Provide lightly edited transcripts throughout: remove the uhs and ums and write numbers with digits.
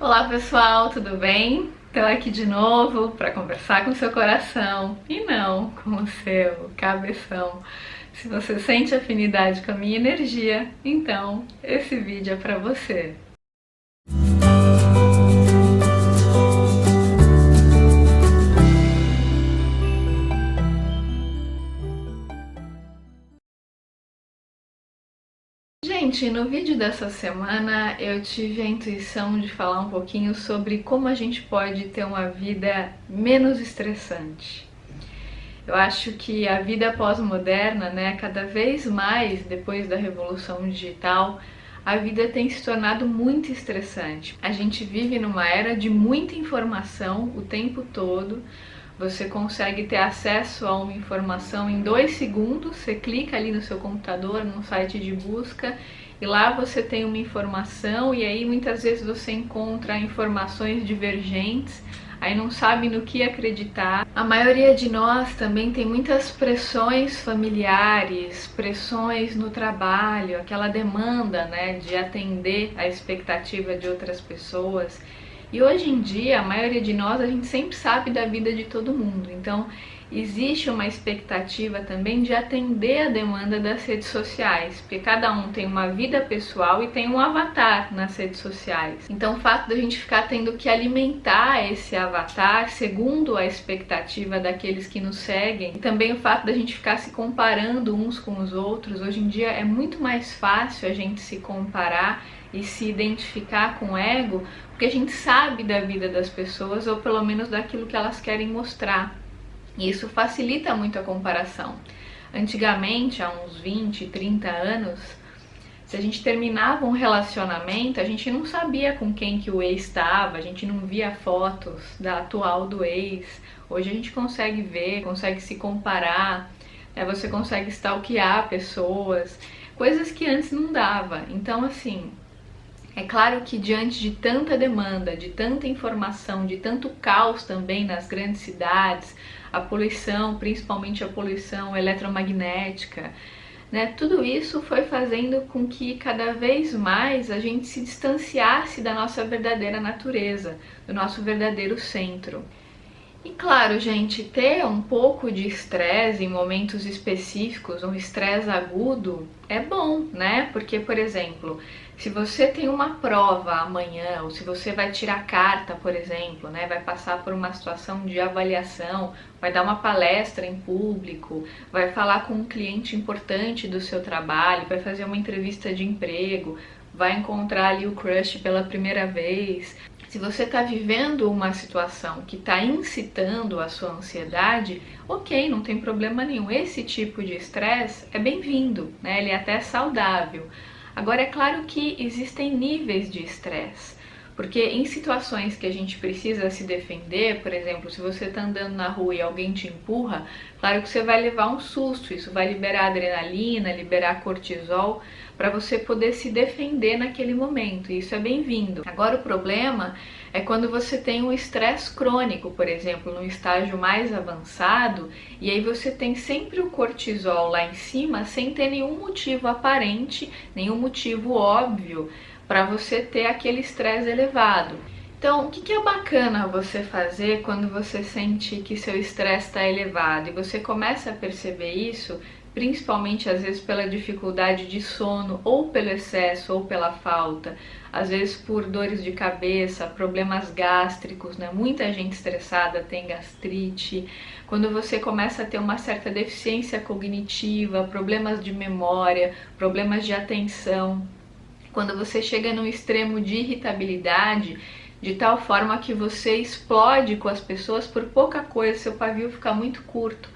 Olá pessoal, tudo bem? Estou aqui de novo para conversar com o seu coração e não com o seu cabeção. Se você sente afinidade com a minha energia, então esse vídeo é para você. Gente, no vídeo dessa semana eu tive a intuição de falar um pouquinho sobre como a gente pode ter uma vida menos estressante. Eu acho que a vida pós-moderna, né, cada vez mais depois da revolução digital, a vida tem se tornado muito estressante. A gente vive numa era de muita informação o tempo todo. Você consegue ter acesso a uma informação em 2 segundos, você clica ali no seu computador, num site de busca, e lá você tem uma informação, e aí muitas vezes você encontra informações divergentes, aí não sabe no que acreditar. A maioria de nós também tem muitas pressões familiares, pressões no trabalho, aquela demanda, né, de atender a expectativa de outras pessoas. E hoje em dia, a maioria de nós, a gente sempre sabe da vida de todo mundo. Então, existe uma expectativa também de atender a demanda das redes sociais, porque cada um tem uma vida pessoal e tem um avatar nas redes sociais. Então, o fato da gente ficar tendo que alimentar esse avatar segundo a expectativa daqueles que nos seguem, e também o fato da gente ficar se comparando uns com os outros. Hoje em dia é muito mais fácil a gente se comparar e se identificar com o ego, porque a gente sabe da vida das pessoas, ou pelo menos daquilo que elas querem mostrar. E isso facilita muito a comparação. Antigamente, há uns 20, 30 anos, se a gente terminava um relacionamento, a gente não sabia com quem que o ex estava, a gente não via fotos da atual do ex. Hoje a gente consegue ver, consegue se comparar, né? Você consegue stalkear pessoas, coisas que antes não dava. Então, assim, é claro que diante de tanta demanda, de tanta informação, de tanto caos também nas grandes cidades, a poluição, principalmente a poluição eletromagnética, né, tudo isso foi fazendo com que cada vez mais a gente se distanciasse da nossa verdadeira natureza, do nosso verdadeiro centro. E claro, gente, ter um pouco de estresse em momentos específicos, um estresse agudo, é bom, né? Porque, por exemplo, se você tem uma prova amanhã, ou se você vai tirar carta, por exemplo, né? Vai passar por uma situação de avaliação, vai dar uma palestra em público, vai falar com um cliente importante do seu trabalho, vai fazer uma entrevista de emprego, vai encontrar ali o crush pela primeira vez. Se você está vivendo uma situação que está incitando a sua ansiedade, ok, não tem problema nenhum. Esse tipo de estresse é bem-vindo, né? Ele é até saudável. Agora, é claro que existem níveis de estresse, porque em situações que a gente precisa se defender, por exemplo, se você está andando na rua e alguém te empurra, claro que você vai levar um susto, isso vai liberar adrenalina, liberar cortisol, para você poder se defender naquele momento, e isso é bem-vindo. Agora, o problema é quando você tem um estresse crônico, por exemplo, num estágio mais avançado, e aí você tem sempre o cortisol lá em cima, sem ter nenhum motivo aparente, nenhum motivo óbvio, para você ter aquele estresse elevado. Então, o que é bacana você fazer quando você sente que seu estresse está elevado? E você começa a perceber isso, principalmente às vezes pela dificuldade de sono, ou pelo excesso, ou pela falta, às vezes por dores de cabeça, problemas gástricos, né? Muita gente estressada tem gastrite. Quando você começa a ter uma certa deficiência cognitiva, problemas de memória, problemas de atenção, quando você chega num extremo de irritabilidade, de tal forma que você explode com as pessoas por pouca coisa, seu pavio fica muito curto.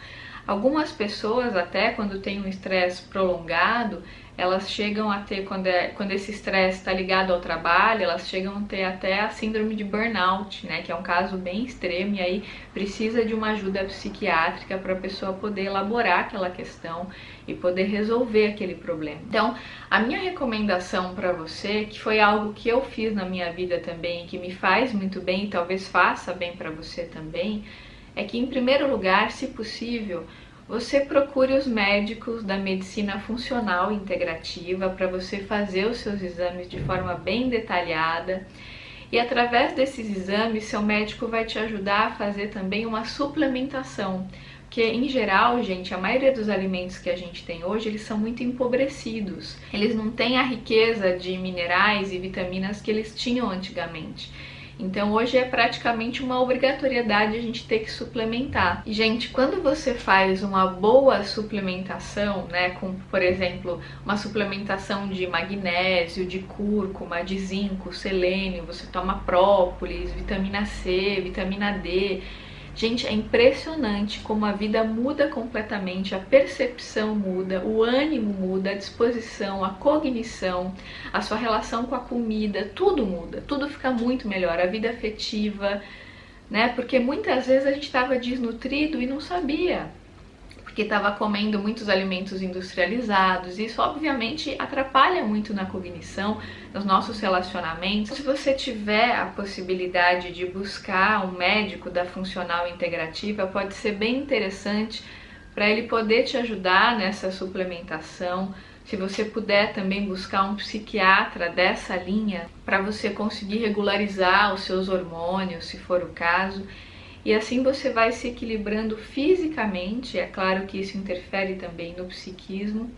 Algumas pessoas, até quando tem um estresse prolongado, elas chegam a ter, quando esse estresse está ligado ao trabalho, elas chegam a ter até a síndrome de burnout, né, que é um caso bem extremo, e aí precisa de uma ajuda psiquiátrica para a pessoa poder elaborar aquela questão e poder resolver aquele problema. Então, a minha recomendação para você, que foi algo que eu fiz na minha vida também, que me faz muito bem e talvez faça bem para você também, é que, em primeiro lugar, se possível, você procure os médicos da medicina funcional integrativa para você fazer os seus exames de forma bem detalhada E através desses exames, seu médico vai te ajudar a fazer também uma suplementação. Porque, em geral, gente, a maioria dos alimentos que a gente tem hoje, eles são muito empobrecidos. Eles não têm a riqueza de minerais e vitaminas que eles tinham antigamente. Então hoje é praticamente uma obrigatoriedade a gente ter que suplementar. E, gente, quando você faz uma boa suplementação, né, com, por exemplo, uma suplementação de magnésio, de cúrcuma, de zinco, selênio, você toma própolis, vitamina C, vitamina D. Gente, é impressionante como a vida muda completamente, a percepção muda, o ânimo muda, a disposição, a cognição, a sua relação com a comida, tudo muda, tudo fica muito melhor, a vida afetiva, né? Porque muitas vezes a gente estava desnutrido e não sabia, porque estava comendo muitos alimentos industrializados. Isso obviamente atrapalha muito na cognição, nos nossos relacionamentos. Se você tiver a possibilidade de buscar um médico da funcional integrativa, pode ser bem interessante para ele poder te ajudar nessa suplementação. Se você puder também buscar um psiquiatra dessa linha para você conseguir regularizar os seus hormônios, se for o caso. E assim você vai se equilibrando fisicamente, é claro que isso interfere também no psiquismo.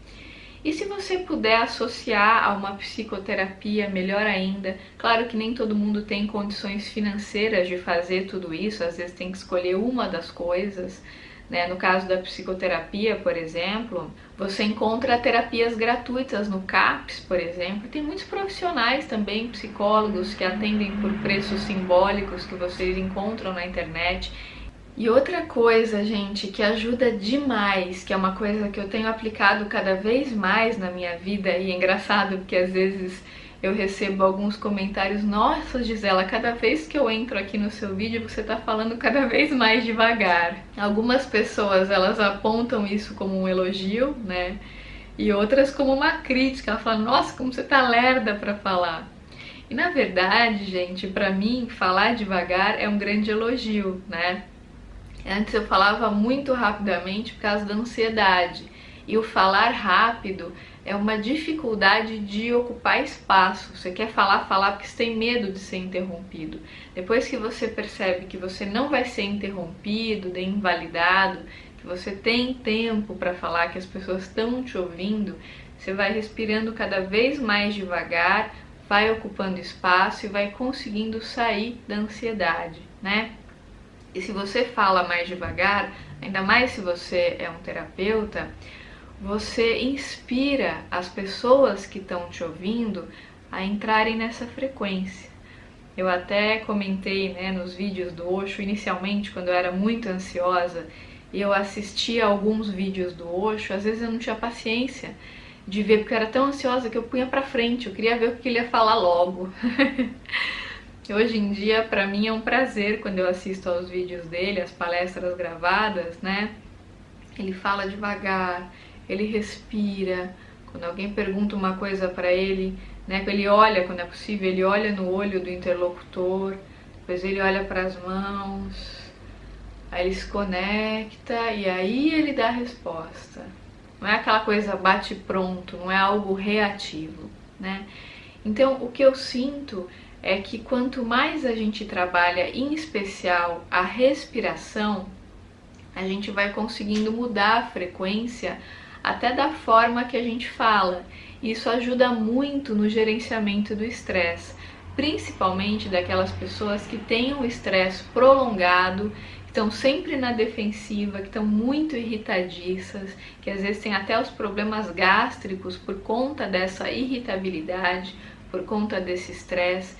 E se você puder associar a uma psicoterapia, melhor ainda. Claro que nem todo mundo tem condições financeiras de fazer tudo isso, às vezes tem que escolher uma das coisas, né? No caso da psicoterapia, por exemplo, você encontra terapias gratuitas no CAPS, por exemplo. Tem muitos profissionais também, psicólogos, que atendem por preços simbólicos que vocês encontram na internet. E outra coisa, gente, que ajuda demais, que é uma coisa que eu tenho aplicado cada vez mais na minha vida, e é engraçado porque às vezes eu recebo alguns comentários: nossa, Gisela, cada vez que eu entro aqui no seu vídeo você tá falando cada vez mais devagar. Algumas pessoas, elas apontam isso como um elogio, né? E outras como uma crítica. Elas falam: nossa, como você tá lerda pra falar. E na verdade, gente, pra mim, falar devagar é um grande elogio, né? Antes eu falava muito rapidamente por causa da ansiedade. E o falar rápido é uma dificuldade de ocupar espaço. Você quer falar porque você tem medo de ser interrompido. Depois que você percebe que você não vai ser interrompido, nem invalidado, que você tem tempo para falar, que as pessoas estão te ouvindo, você vai respirando cada vez mais devagar, vai ocupando espaço e vai conseguindo sair da ansiedade, né? E se você fala mais devagar, ainda mais se você é um terapeuta, você inspira as pessoas que estão te ouvindo a entrarem nessa frequência. Eu até comentei, né, nos vídeos do Osho, inicialmente, quando eu era muito ansiosa, e eu assistia alguns vídeos do Osho, às vezes eu não tinha paciência de ver, porque eu era tão ansiosa que eu punha pra frente, eu queria ver o que ele ia falar logo. Hoje em dia, pra mim, é um prazer quando eu assisto aos vídeos dele, as palestras gravadas, né? Ele fala devagar, ele respira. Quando alguém pergunta uma coisa pra ele, né? Ele olha, quando é possível, ele olha no olho do interlocutor, depois ele olha para as mãos, aí ele se conecta e aí ele dá a resposta. Não é aquela coisa bate pronto, não é algo reativo, né? Então, o que eu sinto é que quanto mais a gente trabalha, em especial a respiração, a gente vai conseguindo mudar a frequência até da forma que a gente fala. Isso ajuda muito no gerenciamento do estresse, principalmente daquelas pessoas que têm um estresse prolongado, que estão sempre na defensiva, que estão muito irritadiças, que às vezes têm até os problemas gástricos por conta dessa irritabilidade, por conta desse estresse.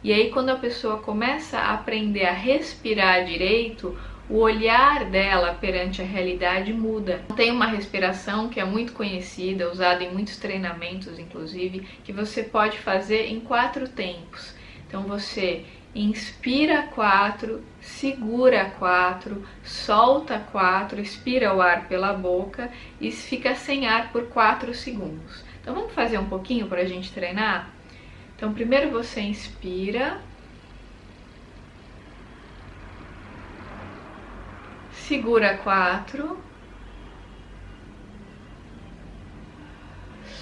E aí, quando a pessoa começa a aprender a respirar direito, o olhar dela perante a realidade muda. Tem uma respiração que é muito conhecida, usada em muitos treinamentos, inclusive, que você pode fazer em 4 tempos. Então você inspira 4, segura 4, solta 4, expira o ar pela boca e fica sem ar por 4 segundos. Então vamos fazer um pouquinho para a gente treinar? Então primeiro você inspira, segura 4,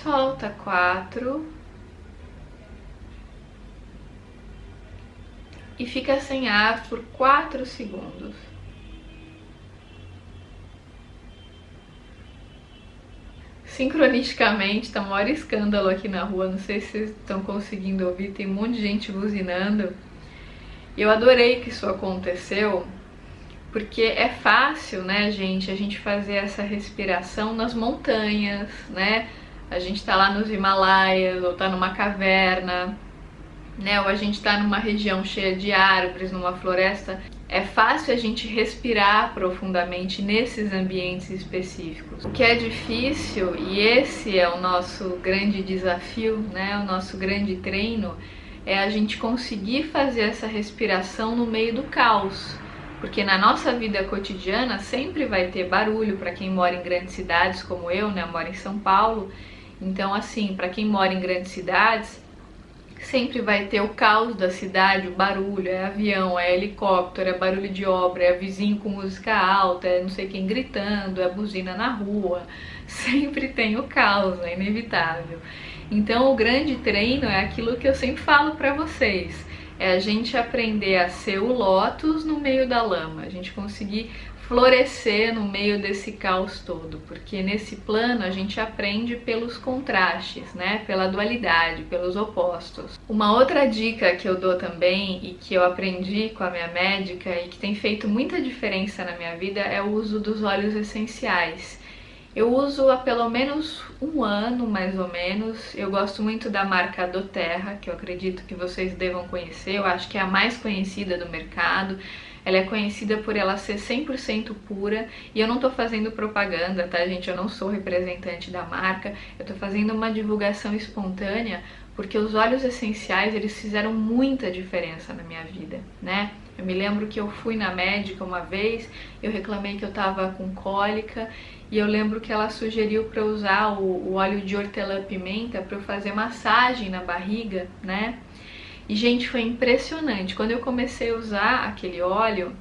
solta 4, e fica sem ar por 4 segundos. Sincronisticamente, tá o maior escândalo aqui na rua, não sei se vocês estão conseguindo ouvir, tem um monte de gente buzinando. Eu adorei que isso aconteceu, porque é fácil, né, gente, a gente fazer essa respiração nas montanhas, né? A gente tá lá nos Himalaias, ou tá numa caverna, né? Ou a gente tá numa região cheia de árvores, numa floresta. É fácil a gente respirar profundamente nesses ambientes específicos. O que é difícil, e esse é o nosso grande desafio, né? O nosso grande treino, é a gente conseguir fazer essa respiração no meio do caos. Porque na nossa vida cotidiana sempre vai ter barulho, para quem mora em grandes cidades como eu, né? Eu moro em São Paulo. Então, assim, para quem mora em grandes cidades, sempre vai ter o caos da cidade, o barulho, é avião, é helicóptero, é barulho de obra, é vizinho com música alta, é não sei quem gritando, é buzina na rua. Sempre tem o caos, é inevitável. Então, o grande treino é aquilo que eu sempre falo para vocês. É a gente aprender a ser o lótus no meio da lama, a gente conseguir florescer no meio desse caos todo, porque nesse plano a gente aprende pelos contrastes, né? Pela dualidade, pelos opostos. Uma outra dica que eu dou também e que eu aprendi com a minha médica e que tem feito muita diferença na minha vida é o uso dos óleos essenciais. Eu uso há pelo menos 1 ano, mais ou menos. Eu gosto muito da marca doTERRA, que eu acredito que vocês devam conhecer. Eu acho que é a mais conhecida do mercado. Ela é conhecida por ela ser 100% pura. E eu não tô fazendo propaganda, tá, gente? Eu não sou representante da marca. Eu tô fazendo uma divulgação espontânea, porque os óleos essenciais, eles fizeram muita diferença na minha vida, né? Eu me lembro que eu fui na médica uma vez, eu reclamei que eu tava com cólica, e eu lembro que ela sugeriu para eu usar o óleo de hortelã-pimenta para eu fazer massagem na barriga, né? E, gente, foi impressionante. Quando eu comecei a usar aquele óleo,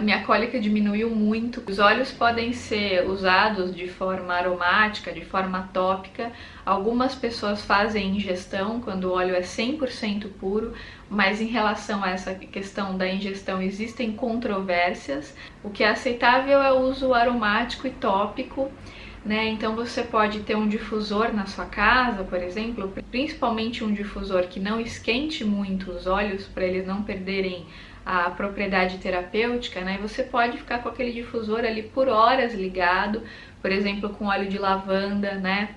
minha cólica diminuiu muito. Os óleos podem ser usados de forma aromática, de forma tópica. Algumas pessoas fazem ingestão quando o óleo é 100% puro, mas em relação a essa questão da ingestão existem controvérsias. O que é aceitável é o uso aromático e tópico, né? Então você pode ter um difusor na sua casa, por exemplo, principalmente um difusor que não esquente muito os óleos para eles não perderem a propriedade terapêutica, né? Você pode ficar com aquele difusor ali por horas ligado, por exemplo, com óleo de lavanda, né?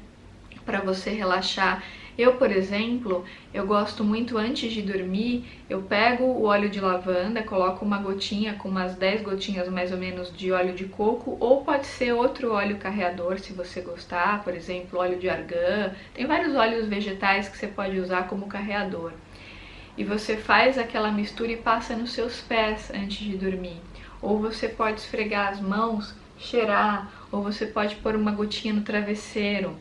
Para você relaxar. Eu, por exemplo, eu gosto muito antes de dormir, eu pego o óleo de lavanda, coloco uma gotinha, com umas 10 gotinhas mais ou menos de óleo de coco, ou pode ser outro óleo carreador, se você gostar, por exemplo, óleo de argan. Tem vários óleos vegetais que você pode usar como carreador. E você faz aquela mistura e passa nos seus pés antes de dormir. Ou você pode esfregar as mãos, cheirar, ou você pode pôr uma gotinha no travesseiro.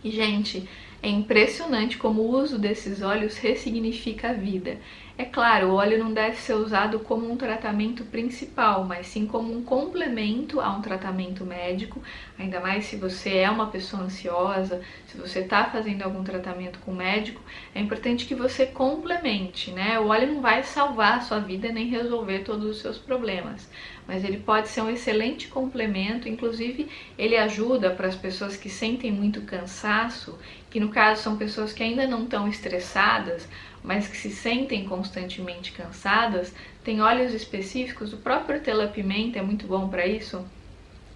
E, gente, é impressionante como o uso desses óleos ressignifica a vida. É claro, o óleo não deve ser usado como um tratamento principal, mas sim como um complemento a um tratamento médico, ainda mais se você é uma pessoa ansiosa, se você está fazendo algum tratamento com médico, é importante que você complemente, né? O óleo não vai salvar a sua vida nem resolver todos os seus problemas, mas ele pode ser um excelente complemento. Inclusive ele ajuda para as pessoas que sentem muito cansaço, que no caso são pessoas que ainda não estão estressadas, mas que se sentem constantemente cansadas. Tem óleos específicos, o próprio hortelã-pimenta é muito bom para isso,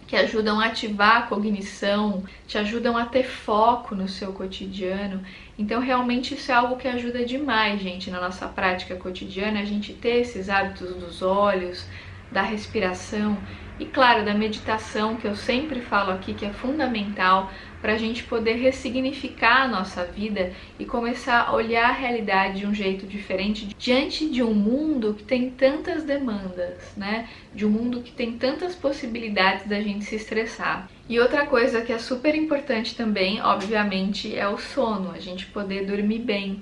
que ajudam a ativar a cognição, te ajudam a ter foco no seu cotidiano. Então realmente isso é algo que ajuda demais, gente, na nossa prática cotidiana, a gente ter esses hábitos dos óleos, da respiração e, claro, da meditação, que eu sempre falo aqui que é fundamental para a gente poder ressignificar a nossa vida e começar a olhar a realidade de um jeito diferente diante de um mundo que tem tantas demandas, né? De um mundo que tem tantas possibilidades da gente se estressar. E outra coisa que é super importante também, obviamente, é o sono, a gente poder dormir bem.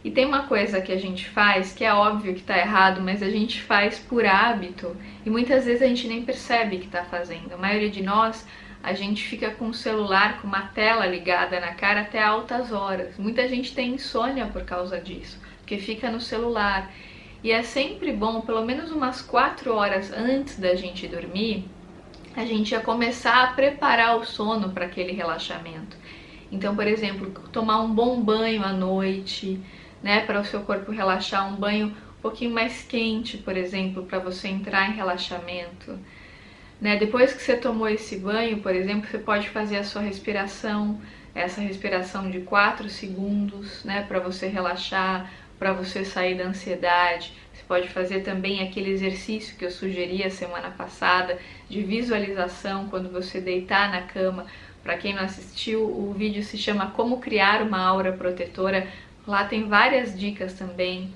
E tem uma coisa que a gente faz, que é óbvio que tá errado, mas a gente faz por hábito e muitas vezes a gente nem percebe que tá fazendo. A maioria de nós, a gente fica com o celular, com uma tela ligada na cara até altas horas. Muita gente tem insônia por causa disso, porque fica no celular. E é sempre bom, pelo menos umas 4 horas antes da gente dormir, a gente já começar a preparar o sono para aquele relaxamento. Então, por exemplo, tomar um bom banho à noite, né, para o seu corpo relaxar, um banho um pouquinho mais quente, por exemplo, para você entrar em relaxamento. Né? Depois que você tomou esse banho, por exemplo, você pode fazer a sua respiração, essa respiração de 4 segundos, né, para você relaxar, para você sair da ansiedade. Você pode fazer também aquele exercício que eu sugeri a semana passada, de visualização, quando você deitar na cama. Para quem não assistiu, o vídeo se chama Como Criar uma Aura Protetora. Lá tem várias dicas também.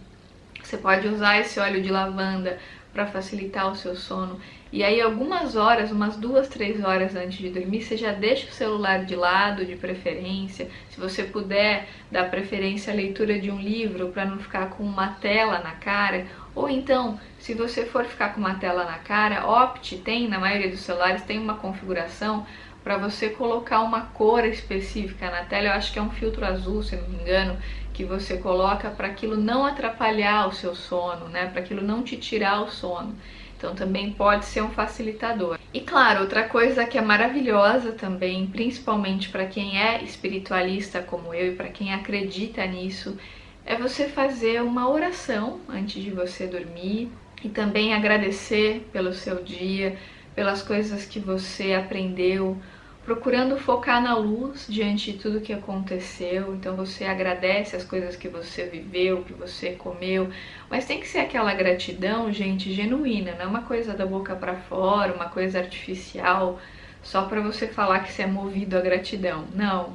Você pode usar esse óleo de lavanda para facilitar o seu sono. E aí algumas horas, umas 2, 3 horas antes de dormir, você já deixa o celular de lado, de preferência. Se você puder, dá preferência à leitura de um livro para não ficar com uma tela na cara. Ou então, se você for ficar com uma tela na cara, opte, na maioria dos celulares, tem uma configuração para você colocar uma cor específica na tela. Eu acho que é um filtro azul, se não me engano, que você coloca para aquilo não atrapalhar o seu sono, né? Para aquilo não te tirar o sono. Então também pode ser um facilitador. E claro, outra coisa que é maravilhosa também, principalmente para quem é espiritualista como eu e para quem acredita nisso, é você fazer uma oração antes de você dormir e também agradecer pelo seu dia, pelas coisas que você aprendeu, procurando focar na luz diante de tudo que aconteceu. Então você agradece as coisas que você viveu, que você comeu, mas tem que ser aquela gratidão, gente, genuína, não é uma coisa da boca para fora, uma coisa artificial, só para você falar que você é movido à gratidão. Não,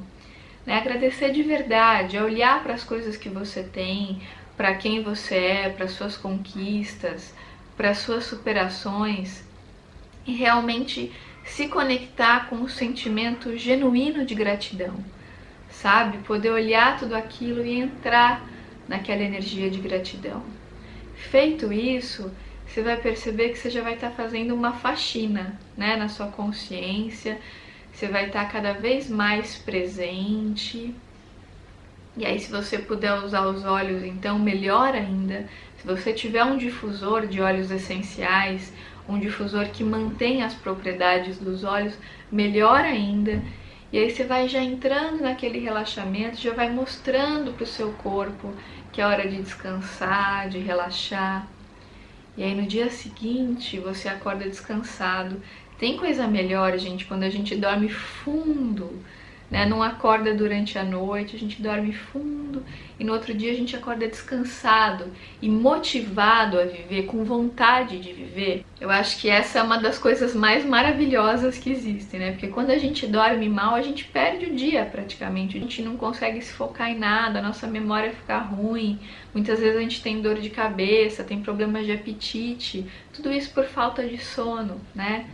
né? Agradecer de verdade, é olhar para as coisas que você tem, para quem você é, para suas conquistas, para suas superações e realmente se conectar com o sentimento genuíno de gratidão, sabe? Poder olhar tudo aquilo e entrar naquela energia de gratidão. Feito isso, você vai perceber que você já vai estar fazendo uma faxina, né, na sua consciência, você vai estar cada vez mais presente. E aí, se você puder usar os óleos, então melhor ainda. Se você tiver um difusor de óleos essenciais, um difusor que mantém as propriedades dos óleos, melhor ainda. E aí você vai já entrando naquele relaxamento, já vai mostrando para o seu corpo que é hora de descansar, de relaxar. E aí no dia seguinte você acorda descansado. Tem coisa melhor, gente, quando a gente dorme fundo, né? Não acorda durante a noite, a gente dorme fundo e no outro dia a gente acorda descansado e motivado a viver, com vontade de viver. Eu acho que essa é uma das coisas mais maravilhosas que existem, né? Porque quando a gente dorme mal, a gente perde o dia praticamente, a gente não consegue se focar em nada, a nossa memória fica ruim, muitas vezes a gente tem dor de cabeça, tem problemas de apetite, tudo isso por falta de sono, né?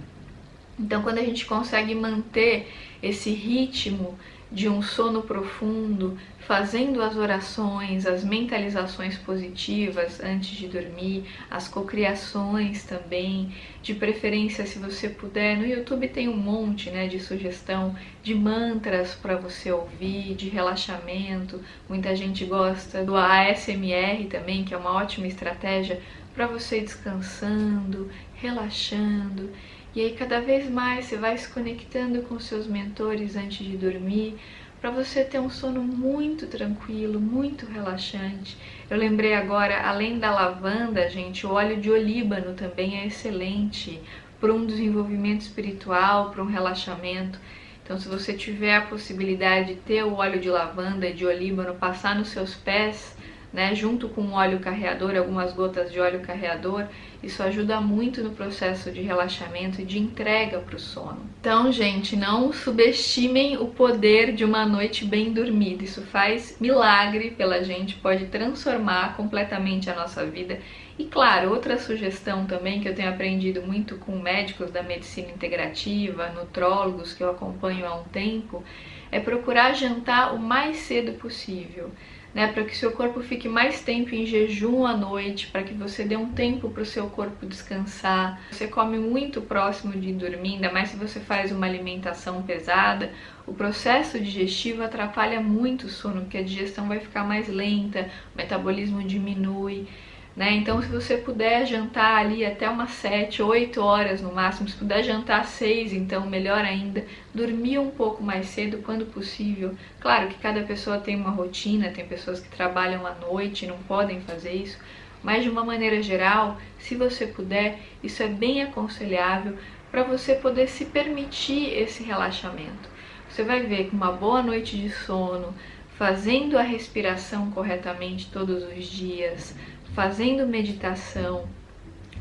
Então, quando a gente consegue manter esse ritmo de um sono profundo, fazendo as orações, as mentalizações positivas antes de dormir, as cocriações também, de preferência, se você puder, no YouTube tem um monte, né, de sugestão de mantras para você ouvir, de relaxamento. Muita gente gosta do ASMR também, que é uma ótima estratégia para você ir descansando, relaxando. E aí cada vez mais você vai se conectando com seus mentores antes de dormir, para você ter um sono muito tranquilo, muito relaxante. Eu lembrei agora, além da lavanda, gente, o óleo de olíbano também é excelente para um desenvolvimento espiritual, para um relaxamento. Então, se você tiver a possibilidade de ter o óleo de lavanda e de olíbano, passar nos seus pés, né, junto com o óleo carreador, algumas gotas de óleo carreador, isso ajuda muito no processo de relaxamento e de entrega para o sono. Então, gente, não subestimem o poder de uma noite bem dormida. Isso faz milagre pela gente, pode transformar completamente a nossa vida. E claro, outra sugestão também que eu tenho aprendido muito com médicos da medicina integrativa, nutrólogos que eu acompanho há um tempo, é procurar jantar o mais cedo possível, né, para que seu corpo fique mais tempo em jejum à noite, para que você dê um tempo para o seu corpo descansar. Você come muito próximo de dormir, ainda mais se você faz uma alimentação pesada, o processo digestivo atrapalha muito o sono, porque a digestão vai ficar mais lenta, o metabolismo diminui. né? Então, se você puder jantar ali até umas 7, 8 horas no máximo, se puder jantar às 6, então melhor ainda, dormir um pouco mais cedo quando possível. Claro que cada pessoa tem uma rotina, tem pessoas que trabalham à noite e não podem fazer isso, mas de uma maneira geral, se você puder, isso é bem aconselhável para você poder se permitir esse relaxamento. Você vai ver que uma boa noite de sono, fazendo a respiração corretamente todos os dias, fazendo meditação,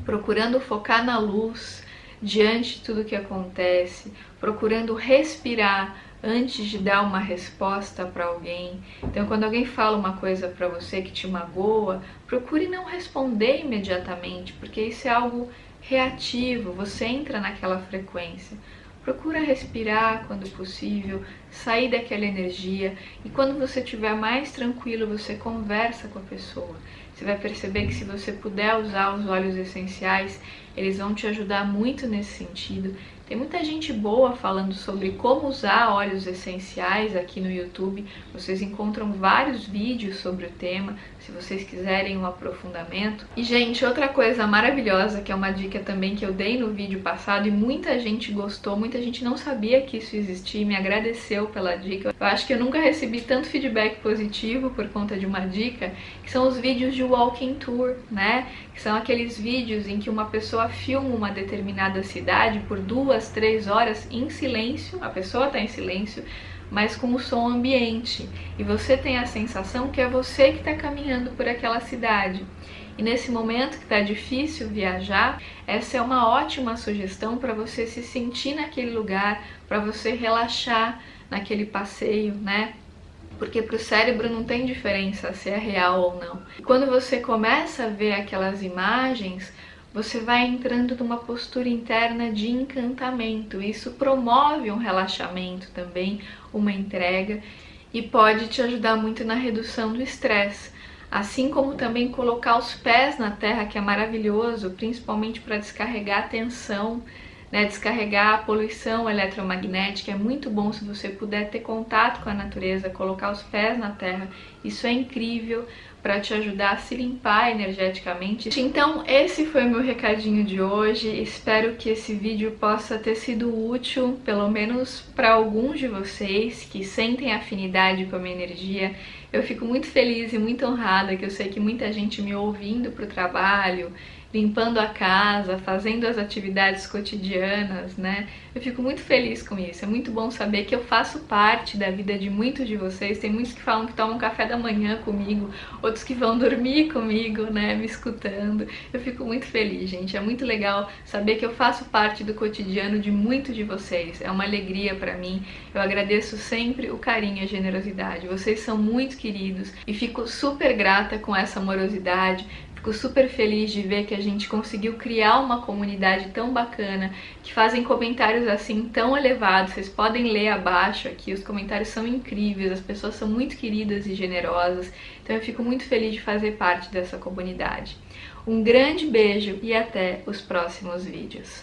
procurando focar na luz diante de tudo que acontece, procurando respirar antes de dar uma resposta para alguém. Então, quando alguém fala uma coisa para você que te magoa, procure não responder imediatamente, porque isso é algo reativo, você entra naquela frequência. Procura respirar quando possível, sair daquela energia, e quando você estiver mais tranquilo, você conversa com a pessoa. Você vai perceber que se você puder usar os óleos essenciais, eles vão te ajudar muito nesse sentido. Tem muita gente boa falando sobre como usar óleos essenciais aqui no YouTube. Vocês encontram vários vídeos sobre o tema, se vocês quiserem um aprofundamento. E, gente, outra coisa maravilhosa, que é uma dica também que eu dei no vídeo passado e muita gente gostou, muita gente não sabia que isso existia e me agradeceu pela dica. Eu acho que eu nunca recebi tanto feedback positivo por conta de uma dica, que são os vídeos de walking tour, né? Que são aqueles vídeos em que uma pessoa filma uma determinada cidade por 2, 3 horas em silêncio, a pessoa está em silêncio, mas com o som ambiente, e você tem a sensação que é você que está caminhando por aquela cidade. E nesse momento que está difícil viajar, essa é uma ótima sugestão para você se sentir naquele lugar, para você relaxar naquele passeio, né? Porque para o cérebro não tem diferença se é real ou não. E quando você começa a ver aquelas imagens, você vai entrando numa postura interna de encantamento. Isso promove um relaxamento também, uma entrega, e pode te ajudar muito na redução do estresse. Assim como também colocar os pés na terra, que é maravilhoso, principalmente para descarregar a tensão, né, descarregar a poluição eletromagnética. É muito bom se você puder ter contato com a natureza, colocar os pés na terra. Isso é incrível para te ajudar a se limpar energeticamente. Então, esse foi o meu recadinho de hoje. Espero que esse vídeo possa ter sido útil, pelo menos para alguns de vocês que sentem afinidade com a minha energia. Eu fico muito feliz e muito honrada, que eu sei que muita gente me ouvindo para o trabalho, limpando a casa, fazendo as atividades cotidianas, né? Eu fico muito feliz com isso. É muito bom saber que eu faço parte da vida de muitos de vocês. Tem muitos que falam que tomam café da manhã comigo, outros que vão dormir comigo, né, me escutando. Eu fico muito feliz, gente. É muito legal saber que eu faço parte do cotidiano de muitos de vocês. É uma alegria para mim. Eu agradeço sempre o carinho e a generosidade. Vocês são muito queridos e fico super grata com essa amorosidade. Fico super feliz de ver que a gente conseguiu criar uma comunidade tão bacana, que fazem comentários assim tão elevados. Vocês podem ler abaixo aqui, os comentários são incríveis, as pessoas são muito queridas e generosas. Então eu fico muito feliz de fazer parte dessa comunidade. Um grande beijo e até os próximos vídeos.